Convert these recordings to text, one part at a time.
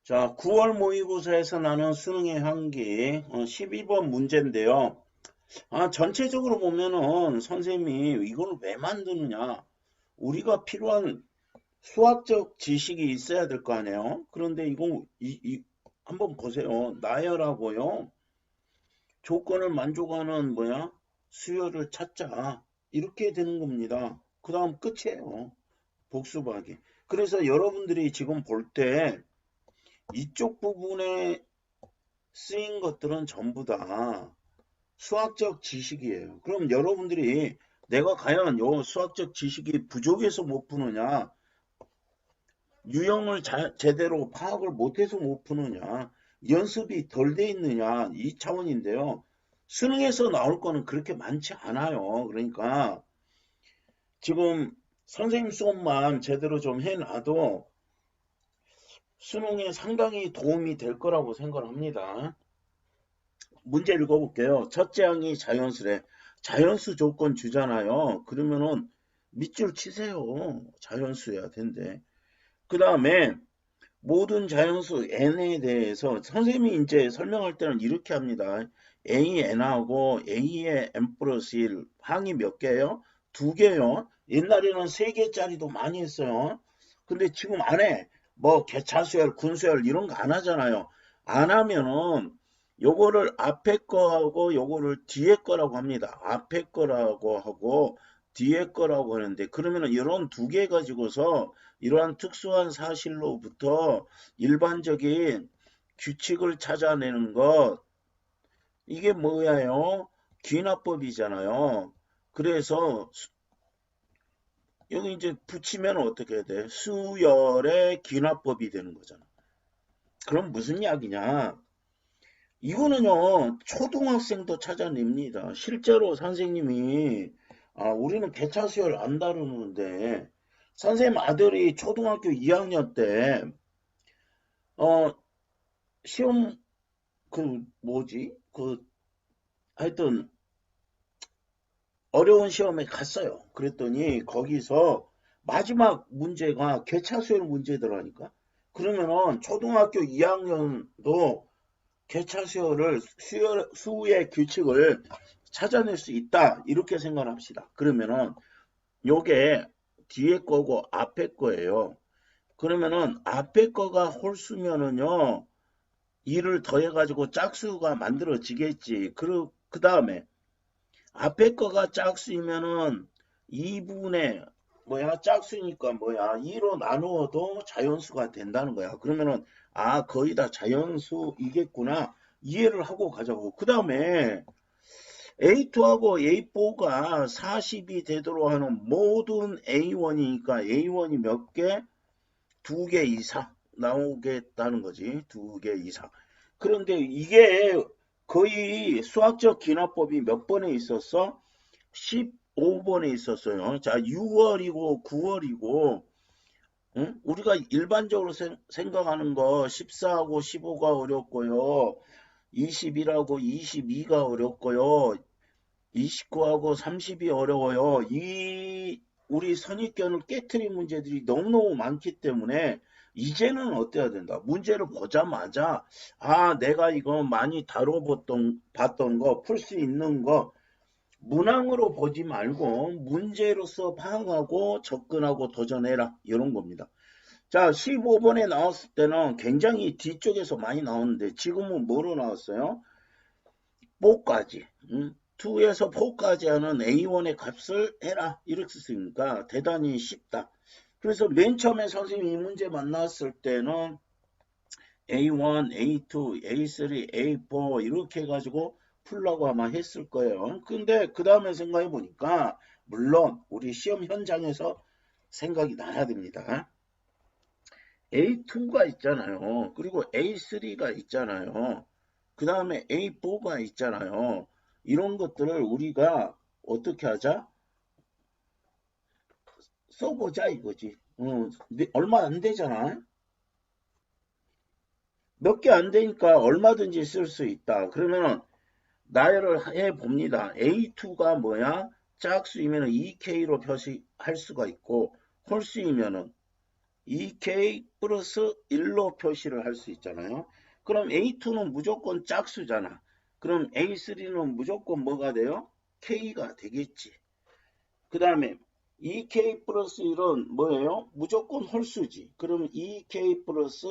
자, 9월 모의고사에서 나눈 수능의 한계 12번 문제인데요. 전체적으로 보면은 선생님이 이걸 왜 만드느냐? 우리가 필요한 수학적 지식이 있어야 될 거 아니에요? 그런데 이거 한번 보세요. 나열하고요. 조건을 만족하는 수요를 찾자. 이렇게 되는 겁니다. 그 다음 끝이에요. 복수하기. 그래서 여러분들이 지금 볼때 이쪽 부분에 쓰인 것들은 전부 다 수학적 지식이에요. 그럼 여러분들이 내가 과연 요 수학적 지식이 부족해서 못 푸느냐, 유형을 제대로 파악을 못해서 못 푸느냐, 연습이 덜 돼 있느냐, 이 차원인데요. 수능에서 나올 거는 그렇게 많지 않아요. 그러니까 지금 선생님 수업만 제대로 좀 해놔도 수능에 상당히 도움이 될 거라고 생각합니다. 문제 읽어볼게요. 첫째 항이 자연수래. 자연수 조건 주잖아요. 그러면은 밑줄 치세요. 자연수야 된대. 그 다음에 모든 자연수 n에 대해서 선생님이 이제 설명할 때는 이렇게 합니다. a n하고 a의 n 플러스 1 항이 몇 개예요? 2개요. 옛날에는 3개짜리도 많이 했어요. 근데 지금 안 해. 뭐 개차수열, 군수열 이런 거 안 하잖아요. 안 하면은 요거를 앞에 거하고 요거를 뒤에 거라고 합니다. 앞에 거라고 하고 뒤에 거라고 하는데 그러면은 이런 2개 가지고서 이러한 특수한 사실로부터 일반적인 규칙을 찾아내는 것 이게 뭐예요? 귀납법이잖아요. 그래서 여기 이제 붙이면 어떻게 해야 돼? 수열의 귀납법이 되는 거잖아. 그럼 무슨 이야기냐? 이거는요, 초등학생도 찾아냅니다. 실제로 선생님이, 우리는 개차수열 안 다루는데, 선생님 아들이 초등학교 2학년 때, 어, 시험, 하여튼, 어려운 시험에 갔어요. 그랬더니, 거기서 마지막 문제가 개차수열 문제더라니까. 그러면은, 초등학교 2학년도 개차수열을 수의 규칙을 찾아낼 수 있다 이렇게 생각합시다. 그러면은 요게 뒤에 거고 앞에 거예요. 그러면은 앞에 거가 홀수면은요 2를 더해 가지고 짝수가 만들어지겠지. 그 다음에 앞에 거가 짝수이면은 2분의 짝수니까 2로 나누어도 자연수가 된다는 거야. 그러면은 거의 다 자연수이겠구나 이해를 하고 가자고. 그 다음에 A2하고 A4가 40이 되도록 하는 모든 A1이니까 A1이 몇 개? 2개 이상 나오겠다는 거지. 2개 이상. 그런데 이게 거의 수학적 기납법이 몇 번에 있었어? 15번에 있었어요. 자, 6월이고 9월이고 우리가 일반적으로 생각하는 거 14하고 15가 어렵고요. 21하고 22가 어렵고요. 29하고 30이 어려워요. 우리 선입견을 깨트린 문제들이 너무너무 많기 때문에 이제는 어때야 된다. 문제를 보자마자 내가 이거 많이 봤던 거, 풀 수 있는 거 문항으로 보지 말고 문제로서 파악하고 접근하고 도전해라. 이런 겁니다. 자, 15번에 나왔을 때는 굉장히 뒤쪽에서 많이 나오는데 지금은 뭐로 나왔어요? 4까지. 2에서 4까지 하는 A1의 값을 해라. 이렇게 쓰니까 대단히 쉽다. 그래서 맨 처음에 선생님이 이 문제 만났을 때는 A1, A2, A3, A4 이렇게 해가지고 풀라고 아마 했을 거예요. 근데 그 다음에 생각해 보니까 물론 우리 시험 현장에서 생각이 나야 됩니다. A2가 있잖아요. 그리고 A3가 있잖아요. 그 다음에 A4가 있잖아요. 이런 것들을 우리가 어떻게 하자? 써보자 이거지. 얼마 안 되잖아. 몇 개 안 되니까 얼마든지 쓸 수 있다. 그러면은 나열을 해 봅니다. A2가 뭐야? 짝수이면 2K로 표시할 수가 있고 홀수이면은 2K 플러스 1로 표시를 할 수 있잖아요. 그럼 A2는 무조건 짝수잖아. 그럼 A3는 무조건 뭐가 돼요? K가 되겠지. 그 다음에 2K 플러스 1은 뭐예요? 무조건 홀수지. 그럼 2K 플러스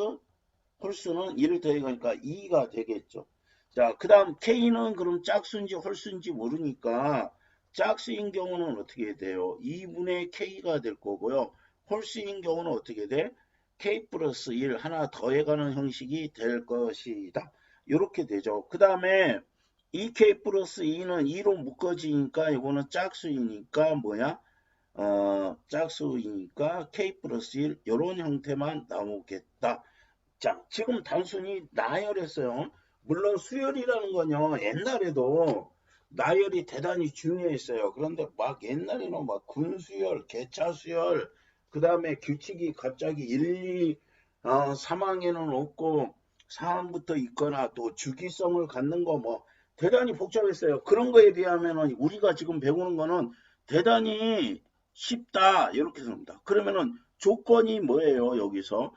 홀수는 1을 더해가니까 2가 되겠죠. 자, 그 다음 K는 그럼 짝수인지 홀수인지 모르니까 짝수인 경우는 어떻게 돼요? 2분의 K가 될 거고요. 홀수인 경우는 어떻게 돼? K 플러스 1 하나 더해가는 형식이 될 것이다. 이렇게 되죠. 그 다음에 2K 플러스 2는 2로 묶어지니까 이거는 짝수이니까 뭐야? 짝수이니까 K 플러스 1 이런 형태만 나오겠다. 자, 지금 단순히 나열했어요. 물론 수열이라는 건요, 옛날에도 나열이 대단히 중요했어요. 그런데 막 옛날에는 막 군수열, 개차수열, 그 다음에 규칙이 갑자기 1, 2, 3항에는 없고 4항부터 있거나 또 주기성을 갖는 거 뭐 대단히 복잡했어요. 그런 거에 비하면은 우리가 지금 배우는 거는 대단히 쉽다. 이렇게 생각합니다. 그러면은 조건이 뭐예요, 여기서?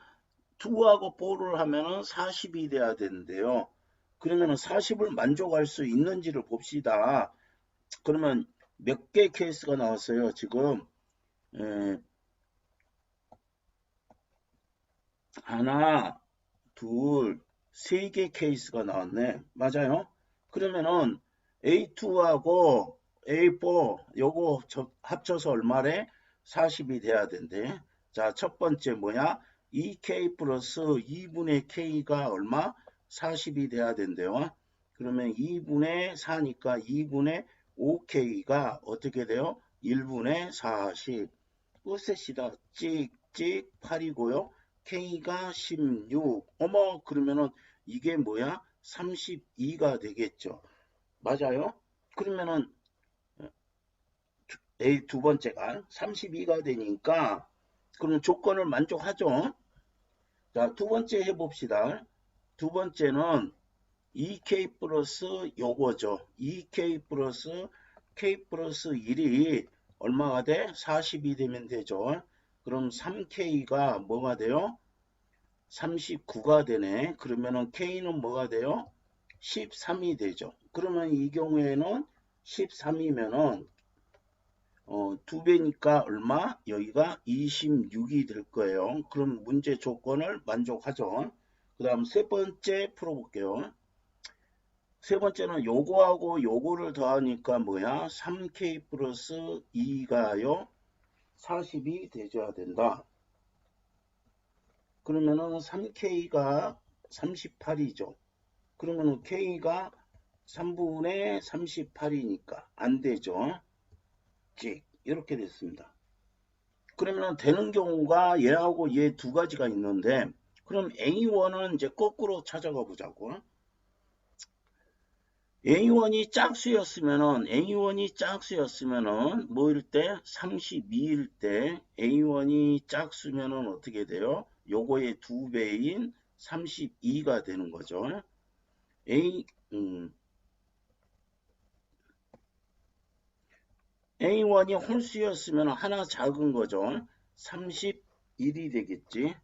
2하고 4를 하면은 40이 돼야 되는데요. 그러면은 40을 만족할 수 있는지를 봅시다. 그러면 몇 개 케이스가 나왔어요, 지금? 하나, 둘, 세 개 케이스가 나왔네. 맞아요? 그러면은 A2하고 A4 요거 합쳐서 얼마래? 40이 돼야 된대. 자, 첫 번째 뭐야? 2K 플러스 2분의 K가 얼마? 40이 돼야 된대요. 그러면 2분의 4니까 2분의 5K가 어떻게 돼요? 1분의 40. 으셋이다. 찍찍 8이고요. K가 16. 어머, 그러면은 이게 뭐야? 32가 되겠죠. 맞아요? 그러면은 A 두 번째가 32가 되니까 그러면 조건을 만족하죠. 자, 두 번째 해봅시다. 두 번째는 2K 플러스 요거죠. 2K 플러스 K 플러스 1이 얼마가 돼? 40이 되면 되죠. 그럼 3K가 뭐가 돼요? 39가 되네. 그러면은 K는 뭐가 돼요? 13이 되죠. 그러면 이 경우에는 13이면은 2배니까 얼마? 여기가 26이 될 거예요. 그럼 문제 조건을 만족하죠. 그 다음 세 번째 풀어볼게요. 세 번째는 요거하고 요거를 더하니까 뭐야? 3K 플러스 2가요. 40이 되줘야 된다. 그러면은 3K가 38이죠. 그러면은 K가 3분의 38이니까 안 되죠. 찍 이렇게 됐습니다. 그러면 되는 경우가 얘하고 얘 두 가지가 있는데 그럼 A1은 이제 거꾸로 찾아가 보자고. A1이 짝수였으면은 뭐일 때 32일 때 A1이 짝수면은 어떻게 돼요? 요거의 두 배인 32가 되는 거죠. A A1이 홀수였으면 하나 작은 거죠. 31이 되겠지.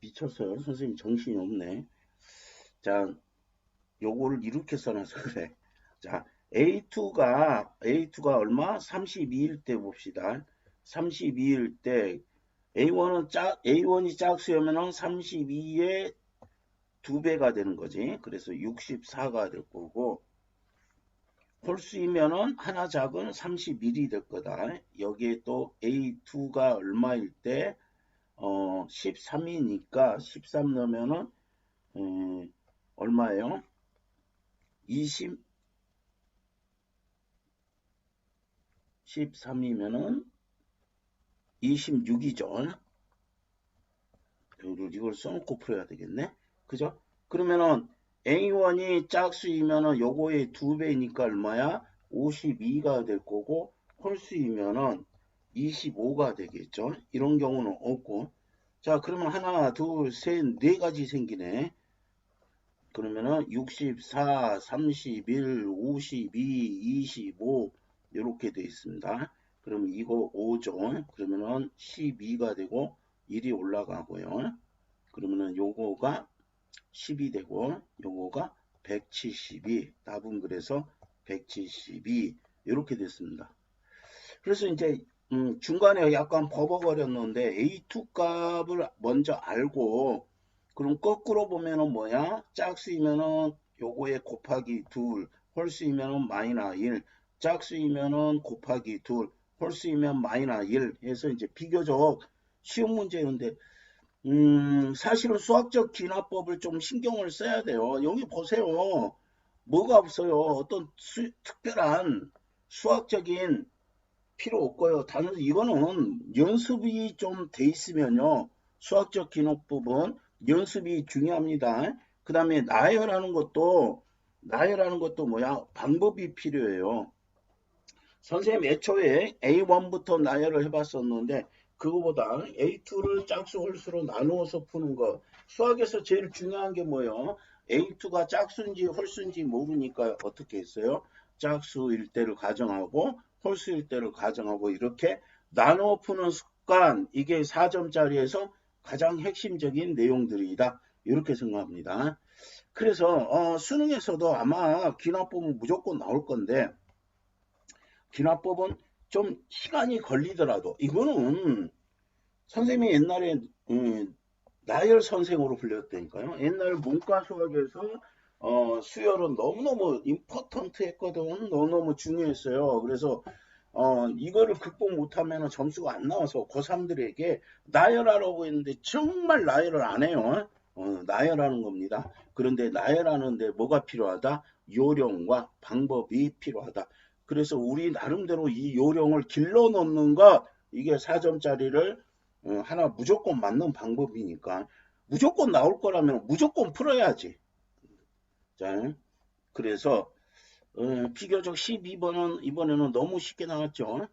미쳤어요. 선생님 정신이 없네. 자, 요거를 이렇게 써놔서 그래. 자, A2가 얼마? 32일 때 봅시다. 32일 때 A1이 짝수면은 32의 두 배가 되는 거지. 그래서 64가 될 거고 홀수이면은 하나 작은 31이 될 거다. 여기에 또 A2가 얼마일 때 13이니까 13 넣으면은 얼마예요? 20 13이면은 26이죠. 이걸 써놓고 풀어야 되겠네. 그죠? 그러면은 A1이 짝수이면은 요거의 두 배니까 얼마야? 52가 될 거고 홀수이면은 25가 되겠죠. 이런 경우는 없고. 자, 그러면 하나, 둘, 셋, 네 가지 생기네. 그러면은 64, 31, 52, 25 이렇게 되어 있습니다. 그럼 이거 5죠. 그러면은 12가 되고 1이 올라가고요. 그러면은 요거가 10이 되고 요거가 172. 답은 그래서 172 이렇게 됐습니다. 그래서 이제 중간에 약간 버벅거렸는데 A2 값을 먼저 알고 그럼 거꾸로 보면은 뭐야? 짝수이면은 요거에 곱하기 2, 홀수이면은 마이너 1, 짝수이면은 곱하기 2, 홀수이면 마이너 1 해서 이제 비교적 쉬운 문제인데 사실은 수학적 기납법을 좀 신경을 써야 돼요. 여기 보세요. 뭐가 없어요. 어떤 특별한 수학적인 필요 없고요. 단지 이거는 연습이 좀 돼 있으면요. 수학적 기록부분 연습이 중요합니다. 그 다음에 나열하는 것도 뭐야? 방법이 필요해요. 선생님 애초에 A1부터 나열을 해봤었는데 그거보다 A2를 짝수 홀수로 나누어서 푸는 거. 수학에서 제일 중요한 게 뭐예요? A2가 짝수인지 홀수인지 모르니까 어떻게 했어요? 짝수일 때를 가정하고 홀수일 때를 가정하고 이렇게 나누어 푸는 습관, 이게 4점짜리에서 가장 핵심적인 내용들이다. 이렇게 생각합니다. 그래서 수능에서도 아마 기납법은 무조건 나올 건데 기납법은 좀 시간이 걸리더라도 이거는 선생님이 옛날에 나열 선생으로 불렸다니까요. 옛날 문과 수학에서 수열은 너무너무 임포턴트 했거든. 너무너무 중요했어요. 그래서 이거를 극복 못하면 점수가 안 나와서 고3들에게 나열하라고 했는데 정말 나열을 안 해요. 나열하는 겁니다. 그런데 나열하는데 뭐가 필요하다? 요령과 방법이 필요하다. 그래서 우리 나름대로 이 요령을 길러 놓는 것, 이게 4점짜리를 하나 무조건 맞는 방법이니까 무조건 나올 거라면 무조건 풀어야지. 자, 그래서 비교적 12번은 이번에는 너무 쉽게 나왔죠.